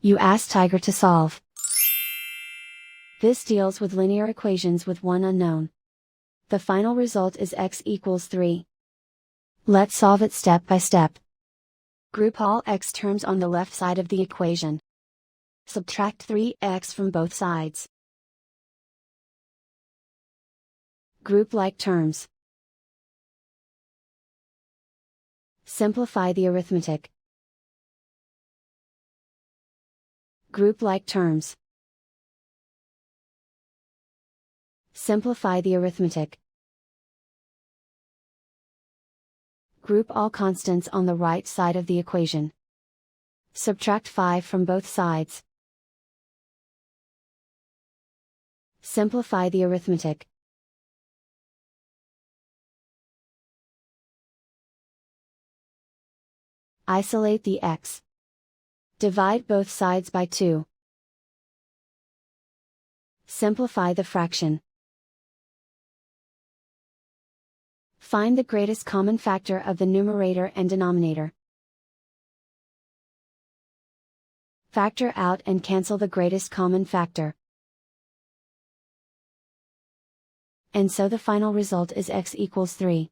You ask Tiger to solve. This deals with linear equations with one unknown. The final result is x equals 3. Let's solve it step by step. Group all x terms on the left side of the equation. Subtract 3x from both sides. Group like terms. Simplify the arithmetic. Group like terms. Simplify the arithmetic. Group all constants on the right side of the equation. Subtract 5 from both sides. Simplify the arithmetic. Isolate the x. Divide both sides by 2. Simplify the fraction. Find the greatest common factor of the numerator and denominator. Factor out and cancel the greatest common factor. And so the final result is x equals 3.